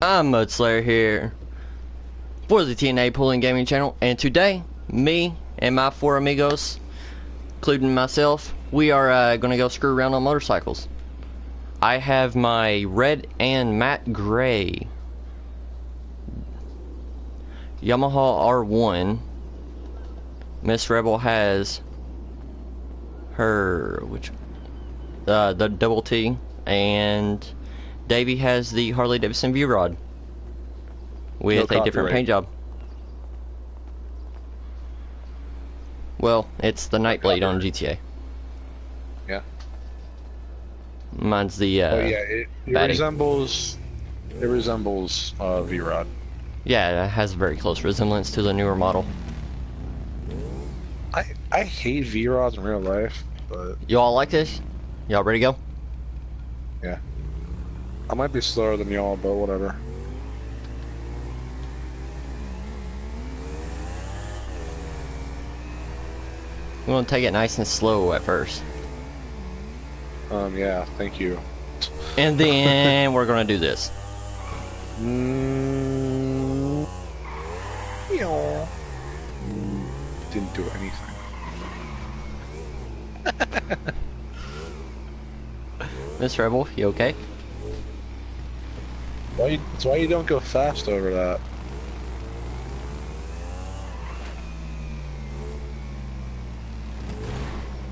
I'm Mudslayer here for the TNA Pulling Gaming channel, and today, me and my four amigos, including myself, we are going to go screw around on motorcycles. I have my red and matte gray Yamaha R1. Miss Rebel has her, the double T, and Davey has the Harley Davidson V-Rod with a different paint job. Well, it's the Nightblade on GTA. Yeah. Mine's the oh yeah, it resembles V-Rod. Yeah, it has a very close resemblance to the newer model. I hate V-Rods in real life, but Y'all like this? Y'all ready to go? Yeah. I might be slower than y'all, but whatever. We're gonna take it nice and slow at first. Yeah, thank you. And then we're gonna do this. Didn't do anything. Miss Rebel, you okay? That's why you don't go fast over that.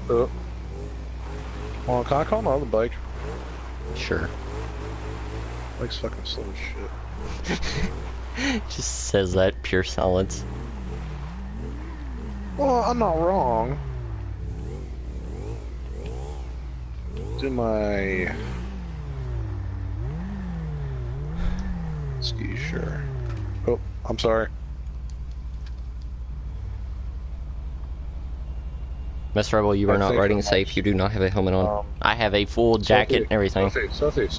Oh. Well, can I call my other bike? Sure. Bike's fucking slow as shit. Just says that, pure silence. Well, I'm not wrong. Do my ski, sure. Oh, I'm sorry. Miss Rebel, you are not riding safe. You do not have a helmet on. I have a full jacket and everything. Sophie.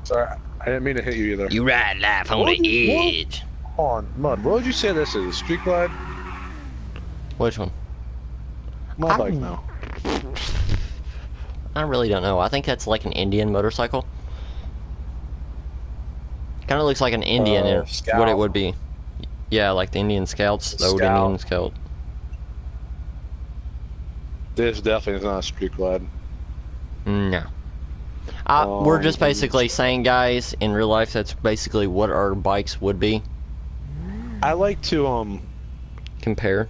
Sorry, I didn't mean to hit you either. You ride life on the edge. On Mud, what would you say this is? Street glide? Which one? My bike now. I really don't know. I think that's like an Indian motorcycle. Kind of looks like an Indian in what it would be. Yeah, like the Indian Scouts, the old Indian Scout. This definitely is not a street glide. No. We're just basically saying, guys, in real life, that's basically what our bikes would be. I like to compare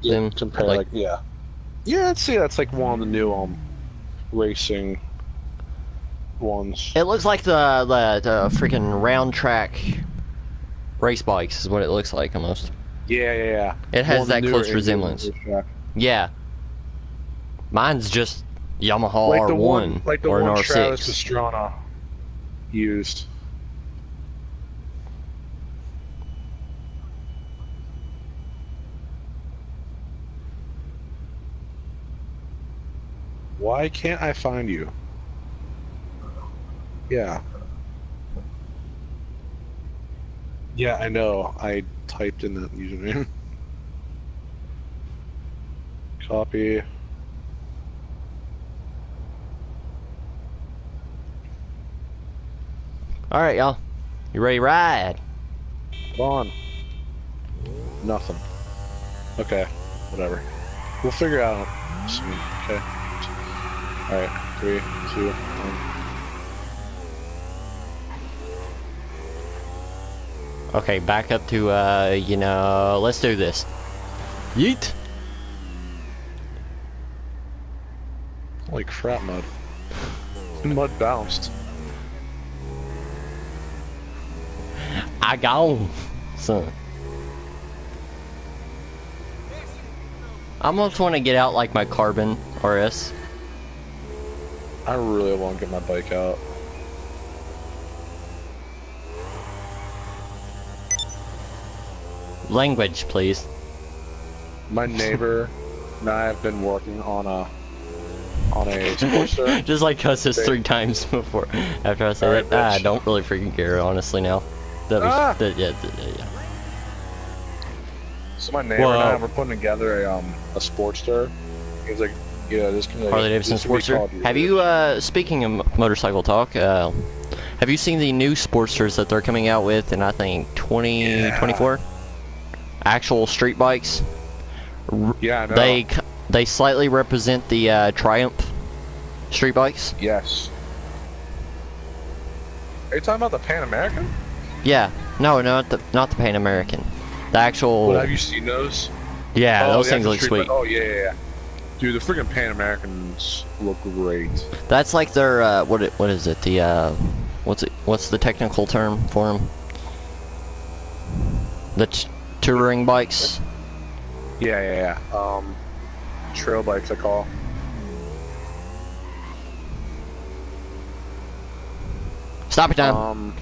them. Compare, like yeah, I'd say that's like one of the new racing ones. It looks like the freaking round track race bikes is what it looks like almost. Yeah. It has that close resemblance. Yeah. Mine's just Yamaha like R1 like the or an one R6. Travis Pastrana used. Why can't I find you? Yeah. Yeah, I know. I typed in that username. Copy. Alright, y'all. You ready to ride? Come on. Nothing. Okay. Whatever. We'll figure it out soon. Okay. Alright. 3, 2, 1. Okay, back up to, let's do this. Yeet! Holy crap, Mud. Mud bounced. I gone, son. I almost want to get out like my Carbon RS. I really want to get my bike out. Language, please. My neighbor and I have been working on a Sportster. Just like cuss this 3 times before after I say that. I don't really freaking care, honestly, now. Yeah. So my neighbor and I were putting together a Sportster. He's like, Yeah, this can Harley Davidson Sportster. Have you, speaking of motorcycle talk, have you seen the new Sportsters that they're coming out with in, I think, 2024? Actual street bikes? Yeah, I know. They slightly represent the Triumph street bikes. Yes. Are you talking about the Pan American? Yeah. No, not the Pan American. The actual... Well, have you seen those? Yeah, those things look sweet. Oh, yeah. Dude, the freaking Pan Americans look great. That's like their, what is it? The, what's the technical term for them? The touring bikes? Yeah. Trail bikes, I call. Stop it, time.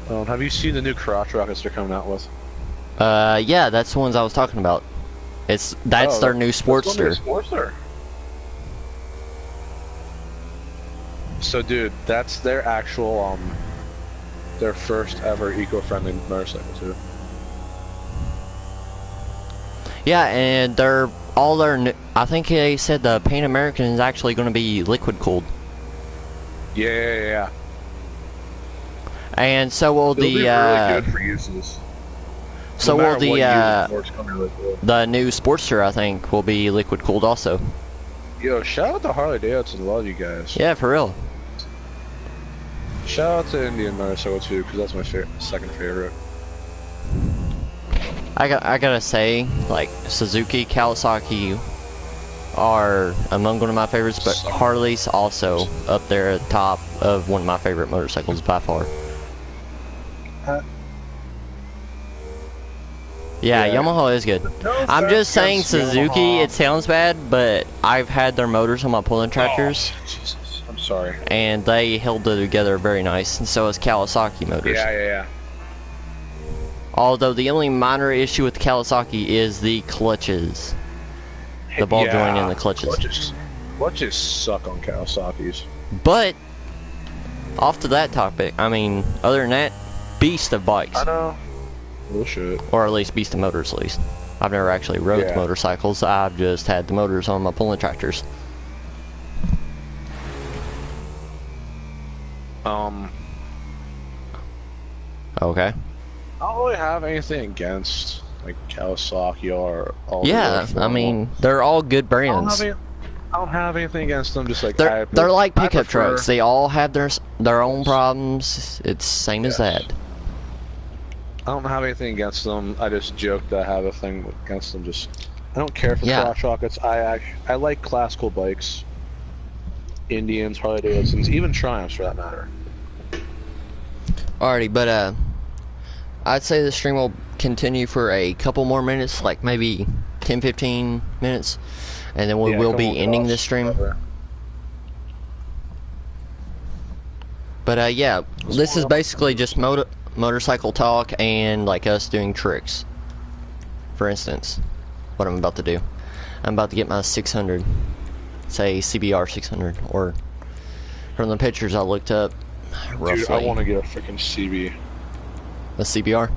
Have you seen the new crotch rockets they're coming out with? Yeah, that's the ones I was talking about. That's their new Sportster. Sportster. So, dude, that's their actual, their first ever eco-friendly motorcycle, too. Yeah, and I think they said the Pan American is actually going to be liquid cooled. Yeah. And so will It'll be really good for uses. So will the new Sportster, I think, will be liquid cooled also. Yo, shout out to Harley Davidson, love you guys. Yeah, for real. Shout out to Indian Motorcycle too, because that's my second favorite. I gotta say, like, Suzuki, Kawasaki are among one of my favorites, but Harley's also up there at the top of one of my favorite motorcycles by far. Yeah, Yamaha is good. I'm just saying Suzuki, Yamaha. it sounds bad, but I've had their motors on my pulling tractors. Oh, Jesus. I'm sorry. And they held it together very nice, and so has Kawasaki motors. Yeah. Although the only minor issue with Kawasaki is the clutches. The ball joint in the clutches. Clutches suck on Kawasaki's. But, off to that topic, I mean, other than that, beast of bikes. I know. Bullshit. Or at least beast of motors, at least. I've never actually rode motorcycles, I've just had the motors on my pulling tractors. Okay. I don't really have anything against, like, Kawasaki or all I mean, they're all good brands. I don't have anything against them, just like... They're like pickup trucks. They all have their own problems. It's same as that. I don't have anything against them. I just joke that I have a thing against them. I don't care for crotch rockets. I like classical bikes. Indians, Harley Davidsons, even Triumphs for that matter. Alrighty, but I'd say the stream will continue for a couple more minutes, like maybe 10-15 minutes, and then we will be ending this stream. But yeah, this is basically just motorcycle talk and like us doing tricks. For instance, what I'm about to do. I'm about to get my 600, say CBR 600, or from the pictures I looked up, roughly. Dude, I want to get a freaking CB. A CBR?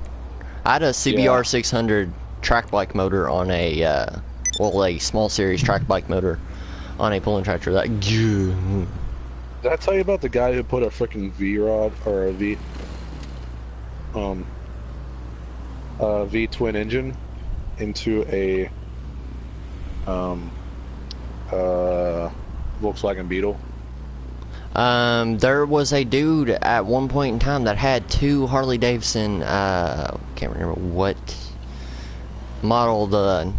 I had a CBR 600 track bike motor on a, a small series track bike motor on a pulling tractor. Did I tell you about the guy who put a freaking V-rod or a V-twin engine into a Volkswagen Beetle? There was a dude at one point in time that had two Harley Davidson, can't remember what model the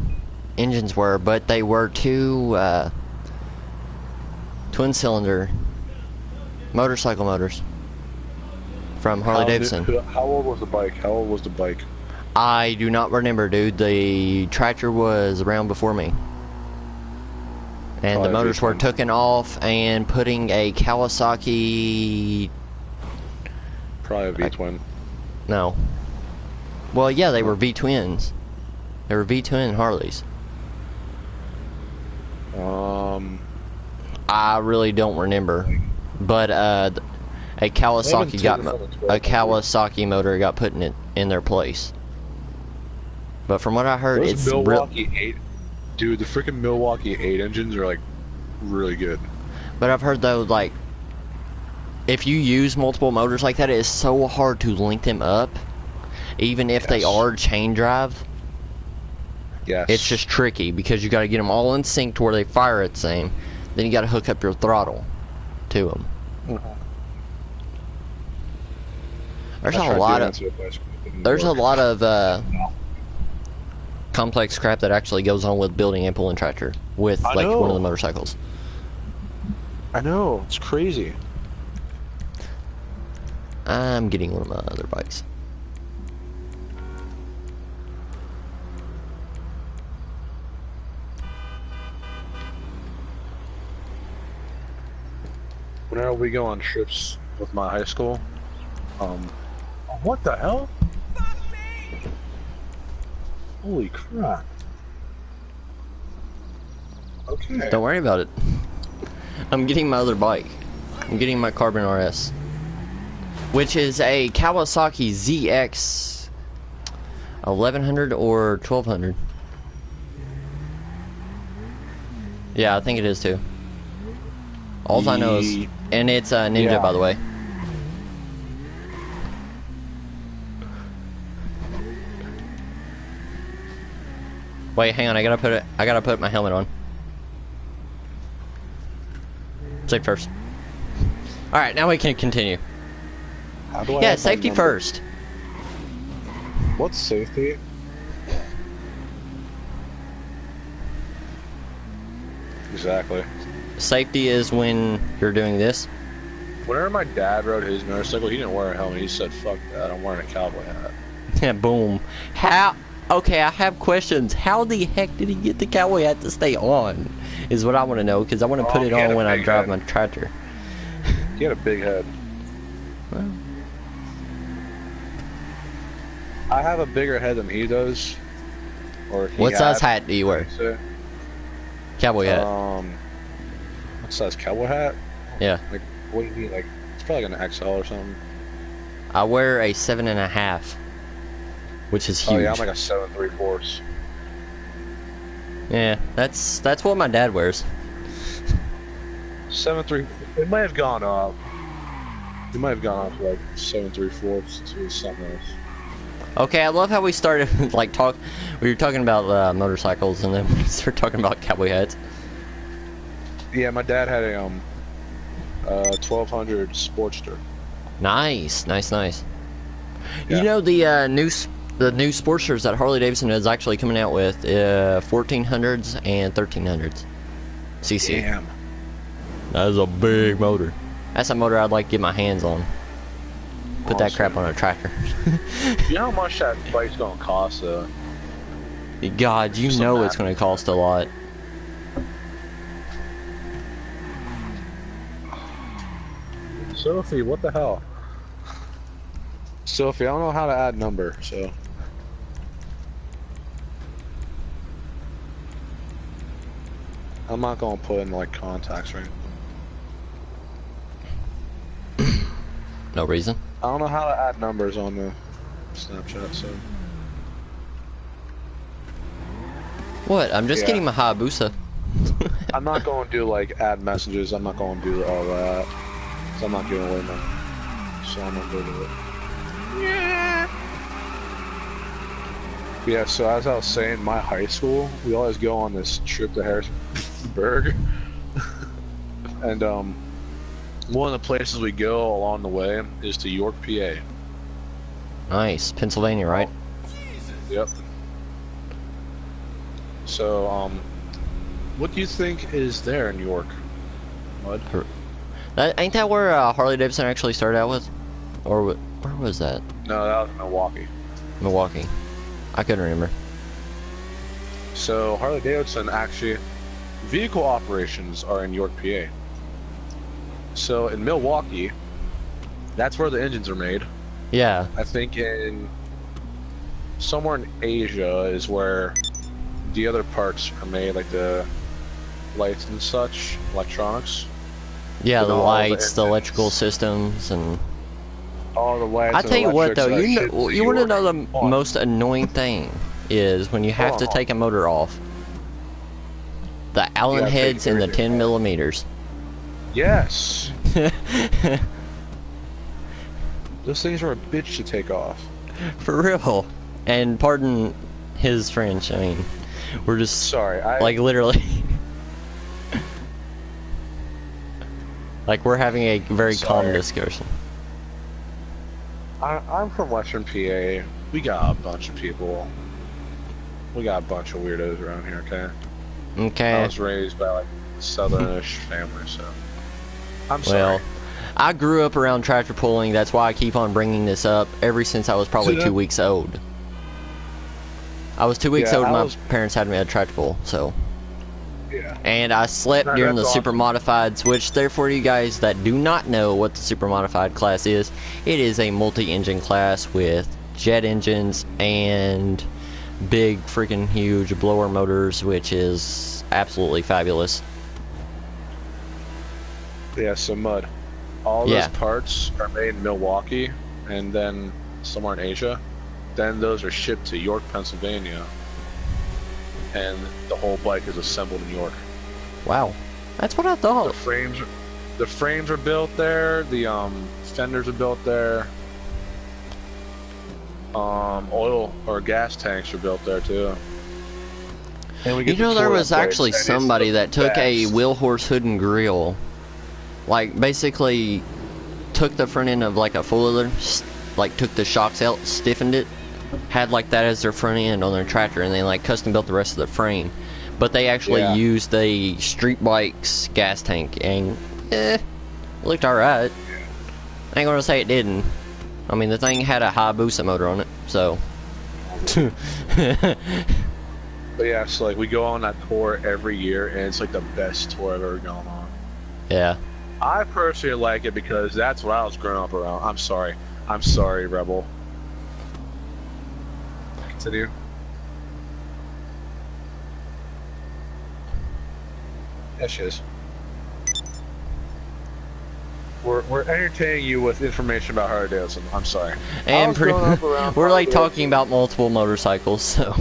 engines were, but they were two, twin cylinder motorcycle motors from Harley Davidson. How old was the bike? I do not remember, dude. The tractor was around before me. And the motors were taken off and putting a Kawasaki... Probably a V-twin. No. Well, yeah, they were V-twins. They were V-twin Harleys. I really don't remember. But, a Kawasaki motor got put in their place. But from what I heard, Those it's Milwaukee 8, dude, the freaking Milwaukee 8 engines are like really good. But I've heard though, like, if you use multiple motors like that, it is so hard to link them up, even if they are chain drive. Yes. It's just tricky because you got to get them all in sync to where they fire at the same. Then you got to hook up your throttle to them. There's a lot of complex crap that actually goes on with building and pulling tractor with like one of the motorcycles. I know, it's crazy. I'm getting one of my other bikes. Whenever we go on trips with my high school, what the hell? Holy crap. Okay. Don't worry about it. I'm getting my other bike. I'm getting my Carbon RS, which is a Kawasaki ZX 1100 or 1200. Yeah, I think it is too. All I know is, and it's a Ninja, by the way. Wait, hang on. I gotta put my helmet on. Safe first. All right, now we can continue. How do I yeah, safety first. What's safety? Exactly. Safety is when you're doing this. Whenever my dad rode his motorcycle, he didn't wear a helmet. He said, "Fuck that! I'm wearing a cowboy hat." Yeah, boom. How? Okay, I have questions. How the heck did he get the cowboy hat to stay on? Is what I want to know, because I want to put it on when I drive my tractor. He had a big head. Well, I have a bigger head than he does. Or what size hat do you wear? Cowboy hat. What size cowboy hat? Yeah. Like, what do you mean? Like, it's probably like an XL or something. I wear a 7.5, which is huge. Oh yeah, I'm like a 7 3/4. Yeah, that's what my dad wears. 7 3. It might have gone up. It might have gone up to like 7 3/4 to something else. Okay, I love how we started like we were talking about motorcycles, and then we started talking about cowboy hats. Yeah, my dad had a 1200 Sportster. Nice, nice, nice. Yeah. You know the new Sportsters that Harley Davidson is actually coming out with 1400s and 1300s cc. Damn. That is a big motor. That's a motor I'd like to get my hands on. Put that crap on a tractor. You know how much that bike's gonna cost, though? God, you know it's gonna cost a lot. Sophie, what the hell? Sophie, I don't know how to add number, so. I'm not gonna put in like contacts right now. No reason. I don't know how to add numbers on the Snapchat, so. What? I'm just getting my Hayabusa. I'm not going to do like add messages. I'm not going to do all that. So I'm not giving away my. So I'm not going to do it. Yeah. So as I was saying, my high school, we always go on this trip to Harrisburg, and one of the places we go along the way is to York, PA. Nice, Pennsylvania, right? Yep. So, what do you think is there in York, Mud? Ain't that where Harley Davidson actually started out with? Or where was that? No, that was Milwaukee. Milwaukee. I couldn't remember. So, Harley Davidson actually, vehicle operations are in York, PA. So, in Milwaukee, that's where the engines are made. Yeah. I think somewhere in Asia is where the other parts are made, like the lights and such, electronics. Yeah, the lights, the electrical systems, and all the lights. I tell you what, though, you want to know the most annoying thing is when you have to take a motor off. The Allen heads and the 10 millimeters. Yes. Those things are a bitch to take off. For real. And pardon his French. I mean, we're just sorry. Like literally. Like we're having a very calm discussion. I'm from Western PA. We got a bunch of people. We got a bunch of weirdos around here. Okay. Okay. I was raised by like a southernish family, so I'm sorry. Well, I grew up around tractor pulling. That's why I keep on bringing this up ever since I was probably 2 weeks old. I was 2 weeks old. My parents had me at a tractor pull, so. Yeah. And I slept during the super modifieds, which therefore you guys that do not know what the super modified class is, it is a multi-engine class with jet engines and big freaking huge blower motors, which is absolutely fabulous. Yeah, so Mud. All those parts are made in Milwaukee and then somewhere in Asia. Then those are shipped to York, Pennsylvania. And the whole bike is assembled in York. Wow. That's what I thought. The frames are built there, the fenders are built there. Oil or gas tanks are built there too. And we get there was actually somebody that took a wheel horse hood and grill, like basically took the front end of like a four-wheeler, like took the shocks out, stiffened it, had like that as their front end on their tractor, and they like custom built the rest of the frame. But they actually used a street bike's gas tank, and looked alright. I ain't gonna say it didn't. I mean, the thing had a Hayabusa motor on it, so. But yeah, so like we go on that tour every year, and it's like the best tour I've ever gone on. Yeah. I personally like it because that's what I was growing up around. I'm sorry, Rebel. Continue. Yeah, she is. We're entertaining you with information about Harley Davidson. I'm sorry. And we're like talking about multiple motorcycles, so.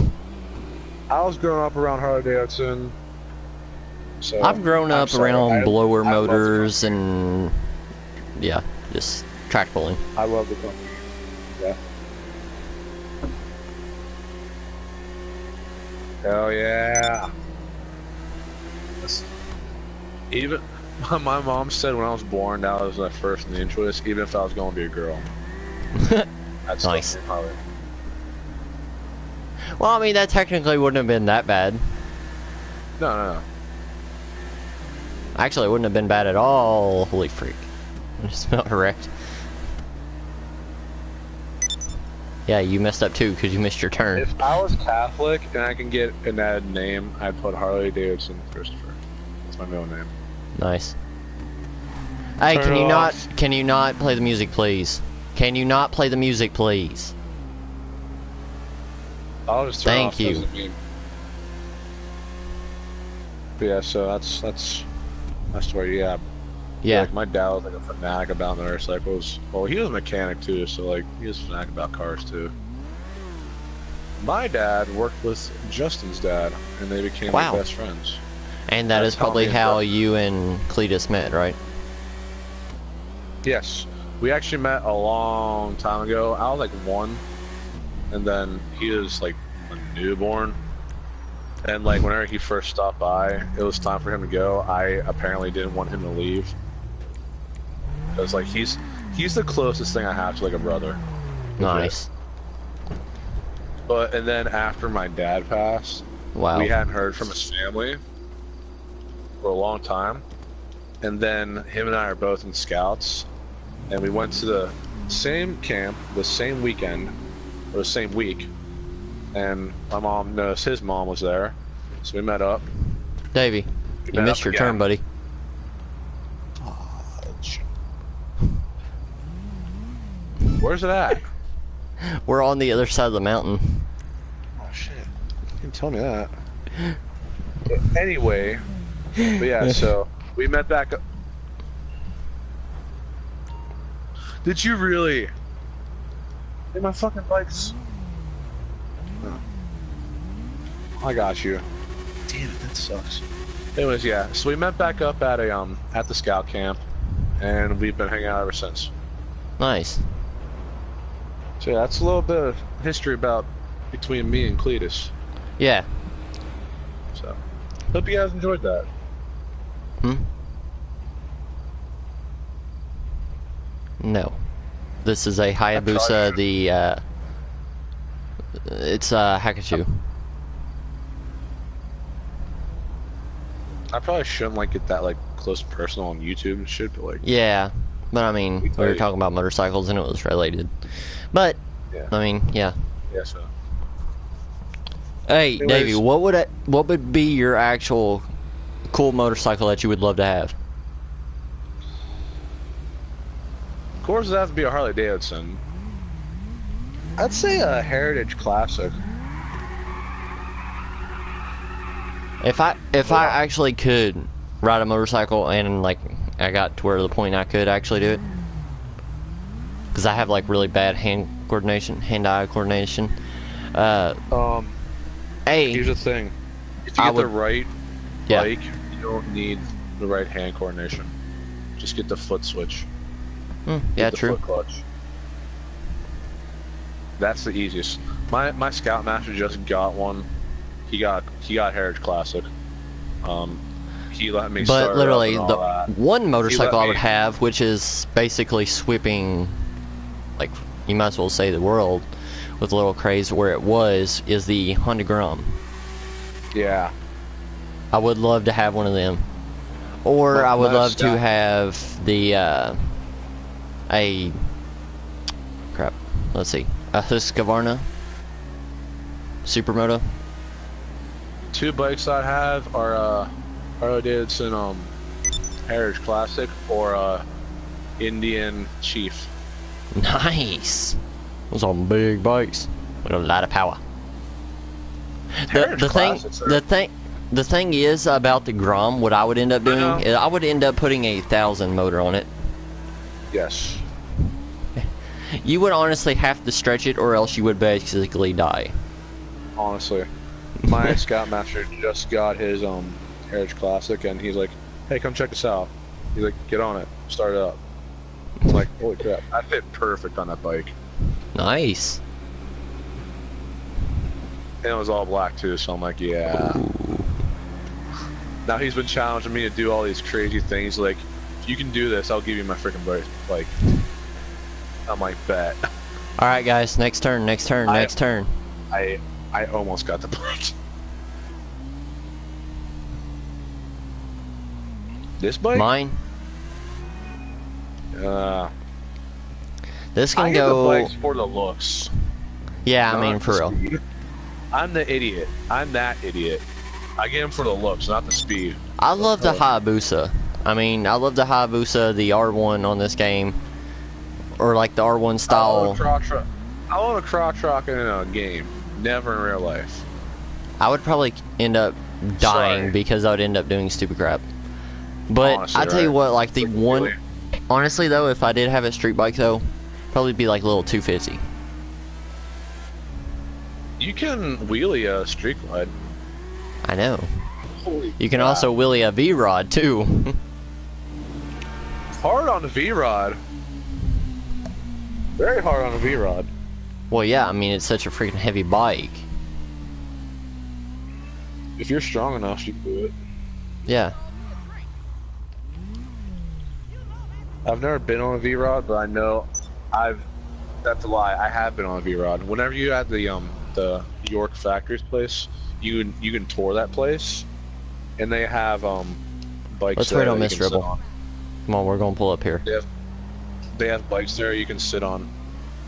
I was growing up around Harley Davidson. So I've grown up around blower motors and just track pulling. I love the company. Yeah. Hell yeah. Even my mom said when I was born that was my first name choice, even if I was going to be a girl. That's nice. Well, I mean, that technically wouldn't have been that bad. No. Actually, it wouldn't have been bad at all. Holy freak. I just smelled wrecked. Yeah, you messed up too because you missed your turn. If I was Catholic and I can get an added name, I'd put Harley Davidson Christopher. That's my middle name. Nice. Hey, can you not play the music, please? Can you not play the music, please? I'll just turn Thank you. But yeah, so that's where yeah. Like, my dad was like a fanatic about motorcycles. Well, he was a mechanic too, so like he was a fanatic about cars too. My dad worked with Justin's dad, and they became like best friends. And that's is probably how you and Cletus met, right? Yes. We actually met a long time ago. I was like 1, and then he was like a newborn. And like whenever he first stopped by, it was time for him to go. I apparently didn't want him to leave. Because like he's the closest thing I have to like a brother. Nice. And then after my dad passed, we hadn't heard from his family for a long time. And then him and I are both in Scouts, and we went to the same camp the same weekend, or the same week. And my mom noticed his mom was there, so we met up. Davey, you missed your turn, buddy. Where's it at? We're on the other side of the mountain. Oh shit! You didn't tell me that. But anyway, but yeah, so we met back up. Did you really? Hey, my fucking bike's. Oh. I got you. Damn it, that sucks. Anyways, yeah. So we met back up at at the scout camp, and we've been hanging out ever since. Nice. So yeah, that's a little bit of history about between me and Cletus. Yeah. So, hope you guys enjoyed that. No. This is a Hayabusa, it's a Hakachu. I probably shouldn't like get that like close personal on YouTube and shit, but like. Yeah, but I mean, we were talking about motorcycles and it was related. But, yeah. I mean, yeah. Yeah, so. Hey, Davey, what would be your actual cool motorcycle that you would love to have? Of course, it has to be a Harley Davidson. I'd say a Heritage Classic. If I actually could ride a motorcycle and like I got to where the point I could actually do it, because I have like really bad hand-eye coordination. Here's the thing: if you get the right bike, you don't need the right hand coordination. Just get the foot switch. Yeah, the true. Foot clutch. That's the easiest. My Scoutmaster just got one. He got Heritage Classic. He let me. But literally, the one motorcycle I would have, which is basically sweeping, like you might as well say the world, with a little craze where it was, is the Honda Grum. Yeah. I would love to have one of them, or I would love to have the let's see, a Husqvarna Supermoto. Two bikes I have are Harley Davidson Heritage Classic or Indian Chief. Nice. Those are big bikes with a lot of power. The thing is about the Grom, what I would end up doing is I would end up putting a 1000 motor on it. Yes. You would honestly have to stretch it, or else you would basically die. Honestly, my Scoutmaster just got his Heritage Classic, and he's like, "Hey, come check this out." He's like, "Get on it, start it up." I'm like, "Holy crap!" I fit perfect on that bike. Nice. And it was all black too, so I'm like, "Yeah." Ooh. Now he's been challenging me to do all these crazy things. Like, if you can do this, I'll give you my freaking bike. I'm like, bet. All right, guys. Next turn. Next turn. Next turn. I almost got the bike. This bike? Mine. This can I go. Get the bikes for the looks. Yeah, I mean for real. Speed. I'm the idiot. I'm that idiot. I get them for the looks, not the speed. I love the Hayabusa. I mean, I love the Hayabusa, the R1 on this game, or like the R1 style. I want a crotch rock in a game, never in real life. I would probably end up dying because I would end up doing stupid crap. But honestly, I tell you what, like the one, really? Honestly though, if I did have a street bike though, probably be like a little 250. You can wheelie a street glide. I know. You can also wheelie a V-Rod too. Hard on the V-Rod. Very hard on the V-Rod. Well, yeah, I mean, it's such a freaking heavy bike. If you're strong enough, you can do it. Yeah. I've never been on a V-Rod, but I know that's a lie. I have been on a V-Rod. Whenever you at the York Factories place, you can tour that place, and they have bikes. Let's wait on Miss Dribble. Come on, we're gonna pull up here. They have bikes there you can sit on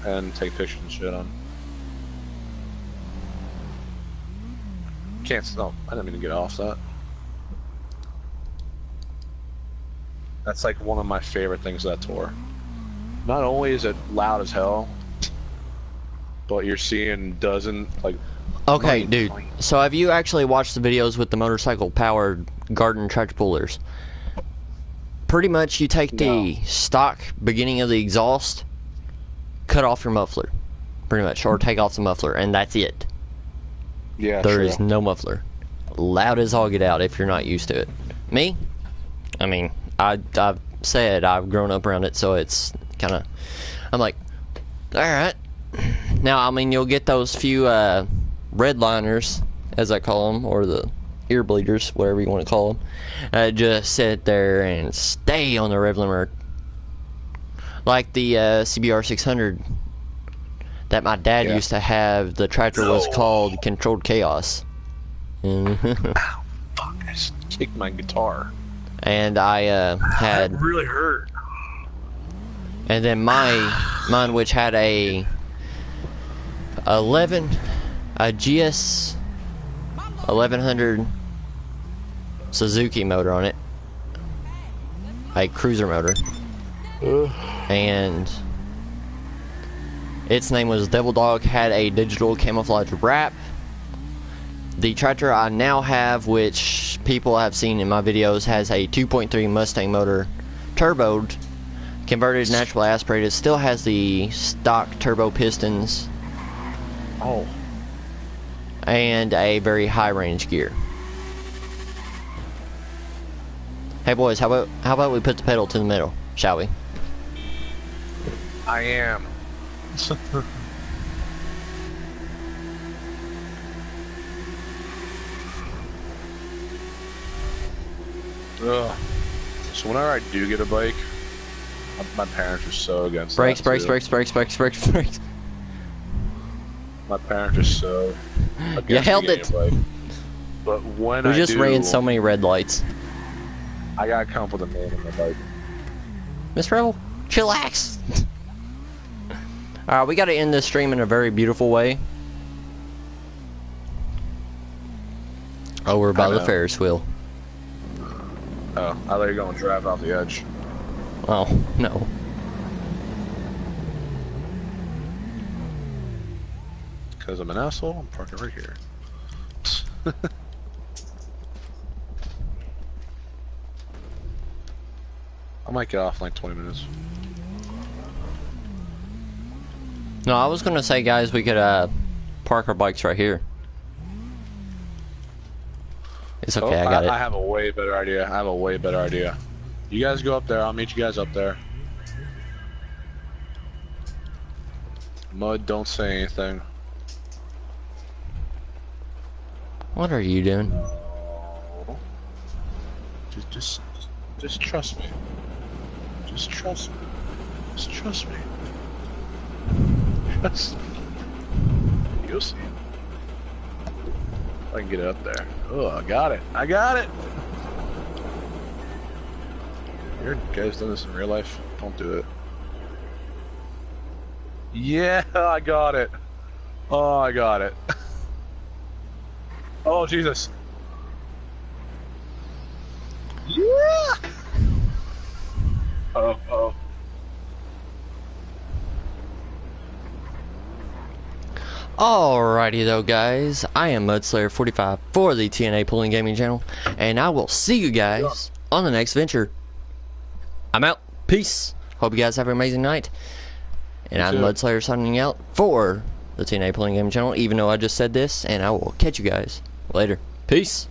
and take pictures and shit on. Can't. No, I didn't mean to get off that. That's like one of my favorite things of that tour. Not only is it loud as hell, but you're seeing like. Okay, dude. So have you actually watched the videos with the motorcycle-powered garden tractor pullers? Pretty much, you take the stock beginning of the exhaust, cut off your muffler, pretty much, or take off the muffler, and that's it. Yeah, There true. is no muffler. Loud as all get out if you're not used to it. Me? I mean, I've said I've grown up around it, so it's kind of... I'm like, alright. Now, I mean, you'll get those few redliners, as I call them, or the ear bleeders, whatever you want to call them. Just sit there and stay on the rev limiter. Like the CBR 600 that my dad used to have. The tractor was called Controlled Chaos. Ow, fuck, I just kicked my guitar. And I had... That really hurt. And then mine, which had a GS 1100 Suzuki motor on it, a cruiser motor, and its name was Devil Dog, had a digital camouflage wrap. The tractor I now have, which people have seen in my videos, has a 2.3 Mustang motor, turboed, converted natural aspirated, still has the stock turbo pistons. Oh. And a very high range gear. Hey boys, how about we put the pedal to the metal, shall we? I am. Ugh. So whenever I do get a bike, my parents are so against brakes, that brakes, too. brakes, brakes, brakes, brakes, brakes. My parents are so against You held me getting it. a bike. But when We I just do, ran so many red lights. I gotta come up with a name on my bike. Miss Rebel, chillax. Alright, we gotta end this stream in a very beautiful way. Over by the Ferris wheel. Oh, I thought you were going to drive off the edge. Oh, no. Because I'm an asshole, I'm parking right here. I might get off in like 20 minutes. No, I was gonna say, guys, we could park our bikes right here. It's okay, I got it. I have a way better idea. I have a way better idea. You guys go up there, I'll meet you guys up there. Mud, don't say anything. What are you doing? Just trust me. Just trust me. Just trust me. Trust me. You'll see. I can get it up there. Oh, I got it. I got it! You guys done this in real life? Don't do it. Yeah, I got it. Oh, I got it. Oh, Jesus. Yeah! Oh. Alrighty though, guys, I am Mudslayer45 for the TNA Pulling Gaming channel, and I will see you guys on the next venture. I'm out. Peace. Hope you guys have an amazing night. And I'm Mudslayer signing out for the TNA Pulling Gaming channel, even though I just said this, and I will catch you guys later. Peace.